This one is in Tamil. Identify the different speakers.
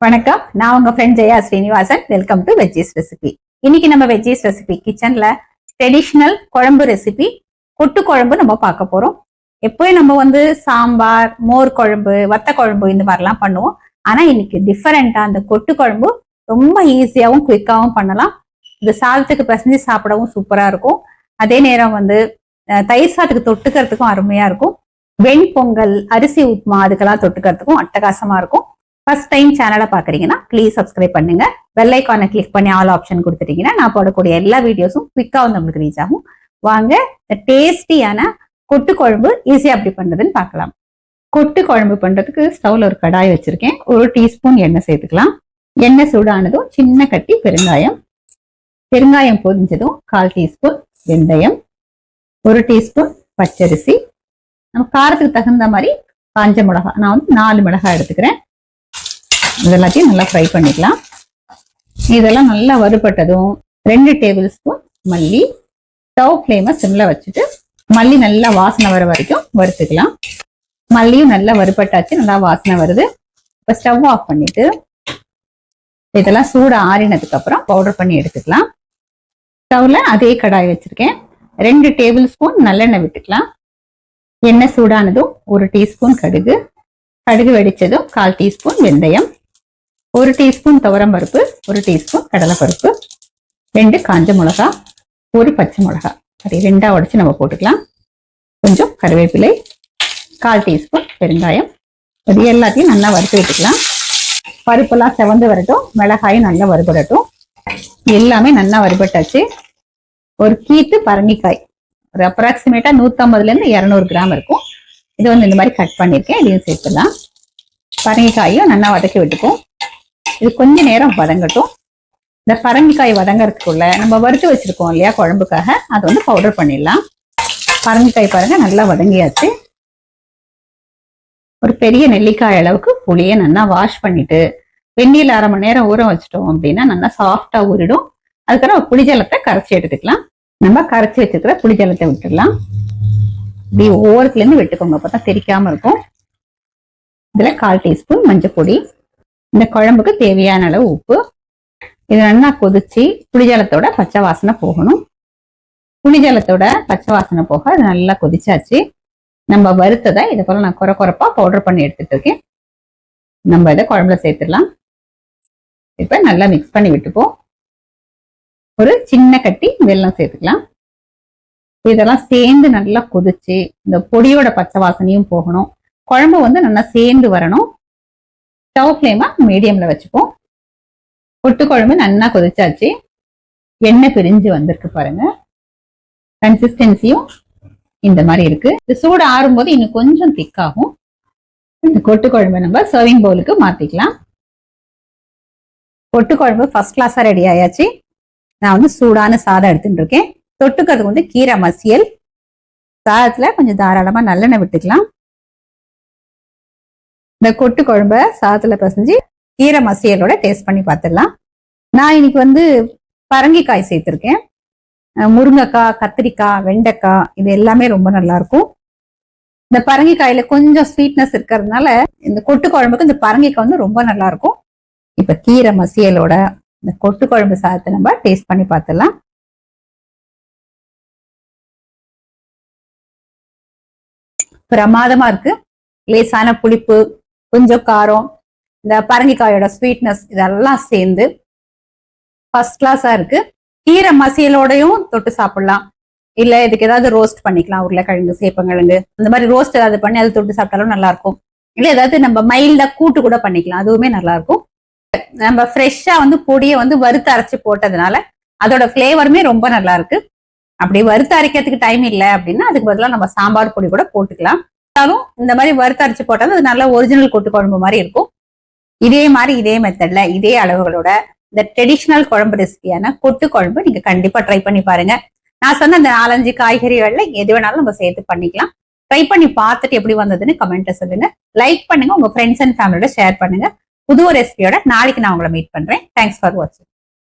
Speaker 1: வணக்கம். நான் உங்க friend Jaya Srinivasan. Welcome to veggies recipe. இன்னைக்கு நம்ம வெஜ்ஜீஸ் ரெசிபி கிச்சன்ல ட்ரெடிஷ்னல் குழம்பு ரெசிபி கொட்டு குழம்பு நம்ம பார்க்க போறோம். எப்போயும் நம்ம சாம்பார், மோர் குழம்பு, வத்த குழம்பு இந்த மாதிரிலாம் பண்ணுவோம். ஆனா இன்னைக்கு டிஃபரெண்டா அந்த கொட்டு குழம்பு ரொம்ப ஈஸியாவும் குயிக்காவும் பண்ணலாம். இது சாதத்துக்கு பிசைஞ்சு சாப்பிடவும் சூப்பரா இருக்கும். அதே நேரம் தயிர் சாதத்துக்கு தொட்டுக்கிறதுக்கும் அருமையா இருக்கும். வெண்பொங்கல், அரிசி உப்புமா அதுக்கெல்லாம் தொட்டுக்கிறதுக்கும் அட்டகாசமா இருக்கும். ஃபர்ஸ்ட் டைம் சேனலை பாக்குறீங்கன்னா ப்ளீஸ் சப்ஸ்கிரைப் பண்ணுங்க. பெல் ஐக்கானை கிளிக் பண்ணி ஆல் ஆப்ஷன் கொடுத்துட்டீங்கன்னா நான் போடக்கூடிய எல்லா வீடியோஸும் குவிக்கா நம்மளுக்கு ரீச் ஆகும். வாங்க டேஸ்டியான கொட்டு குழம்பு ஈஸியா எப்படி பண்றதுன்னு பார்க்கலாம். கொட்டு குழம்பு பண்றதுக்கு ஸ்டவ்ல ஒரு கடாய் வச்சிருக்கேன். 1 டீஸ்பூன் எண்ணெய் சேர்த்துக்கலாம். எண்ணெய் சூடானதும் சின்ன கட்டி பெருங்காயம், பெருங்காயம் பொரிஞ்சதும் 1/4 டீஸ்பூன் வெந்தயம், 1 டீஸ்பூன் பச்சரிசி, நம்ம காரத்துக்கு தகுந்த மாதிரி காஞ்ச மிளகாய், நான் 4 மிளகாய் எடுத்துக்கிறேன். இதெல்லாத்தையும் நல்லா ஃப்ரை பண்ணிக்கலாம். இதெல்லாம் நல்லா வறுபட்டதும் 2 டேபிள் ஸ்பூன் மல்லி, ஸ்டவ் ஃப்ளேமை சிம்ல வச்சுட்டு மல்லி நல்லா வாசனை வர வரைக்கும் வறுத்துக்கலாம். மல்லியும் நல்லா வறுபட்டாச்சு, நல்லா வாசனை வருது. இப்போ ஸ்டவ் ஆஃப் பண்ணிட்டு இதெல்லாம் சூடு ஆறினதுக்கு அப்புறம் பவுடர் பண்ணி எடுத்துக்கலாம். ஸ்டவ்ல அதே கடாய் வச்சிருக்கேன். 2 டேபிள் ஸ்பூன் நல்லெண்ணெய் விட்டுக்கலாம். எண்ணெய் சூடானதும் 1 டீஸ்பூன் கடுகு, கடுகு வெடிச்சதும் 1/4 டீஸ்பூன் வெந்தயம், 1 டீஸ்பூன் துவரம் பருப்பு, 1 டீஸ்பூன் கடலைப்பருப்பு, 2 காஞ்ச மிளகா, 1 பச்சை மிளகா, அதை 2ஆ உடைச்சு நம்ம போட்டுக்கலாம். கொஞ்சம் கருவேப்பிலை, 1/4 டீஸ்பூன் பெருங்காயம், இது எல்லாத்தையும் நல்லா வறுத்து விட்டுக்கலாம். பருப்பெல்லாம் செவந்து வரட்டும், மிளகாயும் நல்லா வறுபடட்டும். எல்லாமே நல்லா வறுபட்டாச்சு. ஒரு கீத்து பரங்கிக்காய், ஒரு அப்ராக்சிமேட்டா 150 to 200 கிராம் இருக்கும். இது இந்த மாதிரி கட் பண்ணிருக்கேன். இதையும் சேர்த்துலாம். பரங்கிக்காயும் நல்லா வதக்கி விட்டுப்போம். இது கொஞ்ச நேரம் வதங்கட்டும். இந்த பரங்கிக்காய் வதங்கறதுக்குள்ள நம்ம வறுத்து வச்சிருக்கோம் இல்லையா குழம்புக்காக, அதை பவுடர் பண்ணிடலாம். பரங்கிக்காய் பாருங்க நல்லா வதங்கியாச்சு. ஒரு பெரிய நெல்லிக்காய் அளவுக்கு புளியை நல்லா வாஷ் பண்ணிட்டு வெந்நீர்ல 1/2 மணி நேரம் ஊற வச்சிட்டோம் அப்படின்னா நல்லா சாஃப்டா ஊறிடும். அதுக்கப்புறம் புளிஜலத்தை கரைச்சி எடுத்துக்கலாம். நம்ம கரைச்சி வச்சிருக்கிற புளிஜலத்தை விட்டுடலாம். இப்படி ஓரத்துல இருந்து வெட்டுக்கோங்க, அப்பதான் தெரிக்காம இருக்கும். இதுல 1/4 டீஸ்பூன் மஞ்சள் பொடி, இந்த குழம்புக்கு தேவையான அளவு உப்பு. இது நல்லா கொதிச்சு புளிஜலத்தோட பச்சை வாசனை போகணும். புளிஜலத்தோட பச்சை வாசனை போக அது நல்லா கொதிச்சாச்சு. நம்ம வறுத்ததை இதை போல நான் குறைப்பா பவுடர் பண்ணி எடுத்துட்டு இருக்கேன். நம்ம இதை குழம்புல சேர்த்துடலாம். இப்ப நல்லா மிக்ஸ் பண்ணி விட்டுப்போம். ஒரு சின்ன கட்டி வெல்லம் சேர்த்துக்கலாம். இதெல்லாம் சேர்ந்து நல்லா கொதிச்சு இந்த பொடியோட பச்சை வாசனையும் போகணும். குழம்பு நல்லா சேர்ந்து வரணும். ஸ்டவ் ஃப்ளேமை மீடியம்ல வச்சுப்போம். கொட்டு குழம்பு நல்லா கொதிச்சாச்சு. எண்ணெய் பிரிஞ்சு வந்திருக்கு பாருங்க. கன்சிஸ்டன்சியும் இந்த மாதிரி இருக்கு. இது சூடு ஆறும்போது இன்னும் கொஞ்சம் திக்காகும். இந்த கொட்டு குழம்பு நம்ம சர்விங் பவுலுக்கு மாத்திக்கலாம். கொட்டு குழம்பு ஃபர்ஸ்ட் கிளாஸா ரெடி ஆயாச்சு. நான் சூடான சாதம் எடுத்துட்டு இருக்கேன். தொட்டுக்கிறதுக்கு கீரை மசியல். சாதத்துல கொஞ்சம் தாராளமா நல்லெண்ணெய் விட்டுக்கலாம். இந்த கொட்டு குழம்ப சாதத்துல பசைஞ்சு கீரை மசியலோட டேஸ்ட் பண்ணி பார்த்துடலாம். நான் இன்னைக்கு பரங்கிக்காய் சேர்த்திருக்கேன். முருங்கைக்காய், கத்திரிக்காய், வெண்டைக்காய் இது எல்லாமே ரொம்ப நல்லா இருக்கும். இந்த பரங்கிக்காயில கொஞ்சம் ஸ்வீட்னஸ் இருக்கிறதுனால இந்த கொட்டு குழம்புக்கு இந்த பரங்கிக்காய் ரொம்ப நல்லா இருக்கும். இப்ப கீரை மசியலோட இந்த கொட்டு குழம்பு சாதத்தை நம்ம டேஸ்ட் பண்ணி பார்த்துடலாம். பிரமாதமா இருக்கு. லேசான புளிப்பு, கொஞ்சம் காரம், இந்த பரங்கிக்காயோட ஸ்வீட்னஸ் இதெல்லாம் சேர்ந்து ஃபர்ஸ்ட் கிளாஸா இருக்கு. கீரை மசியலோடையும் தொட்டு சாப்பிடலாம். இல்ல இதுக்கு ஏதாவது ரோஸ்ட் பண்ணிக்கலாம். உருளைக்கிழங்கு, சேப்பங்கிழங்கு அந்த மாதிரி ரோஸ்ட் ஏதாவது பண்ணி அதை தொட்டு சாப்பிட்டாலும் நல்லா இருக்கும். இல்ல ஏதாவது நம்ம மைல்டா கூட்டு கூட பண்ணிக்கலாம், அதுவுமே நல்லா இருக்கும். நம்ம ஃப்ரெஷ்ஷா பொடியை வறுத்து அரைச்சு போட்டதுனால அதோட ஃபிளேவருமே ரொம்ப நல்லா இருக்கு. அப்படி வறுத்து அரைக்கிறதுக்கு டைம் இல்லை அப்படின்னா அதுக்கு பதிலாக நம்ம சாம்பார் பொடி கூட போட்டுக்கலாம். இந்த மாதிரி வறுத்து அரைச்சு போட்டாலும் அது நல்ல ஒரிஜினல் கொட்டு குழம்பு மாதிரி இருக்கும். இதே மாதிரி இதே மெத்தட்ல இதே அளவுகளோட இந்த ட்ரெடிஷ்னல் குழம்பு ரெசிபியான கொட்டு குழம்பு நீங்க கண்டிப்பா ட்ரை பண்ணி பாருங்க. நான் சொன்ன அந்த 4-5 காய்கறிகள்ல எது வேணாலும் நம்ம சேர்த்து பண்ணிக்கலாம். ட்ரை பண்ணி பார்த்துட்டு எப்படி வந்ததுன்னு கமெண்ட்ல சொல்லுங்க. லைக் பண்ணுங்க, உங்க ஃப்ரெண்ட்ஸ் அண்ட் ஃபேமிலியோட ஷேர் பண்ணுங்க. புது ரெசிபியோட நாளைக்கு நான் உங்களை மீட் பண்றேன். தேங்க்ஸ் ஃபார் வாட்சிங்.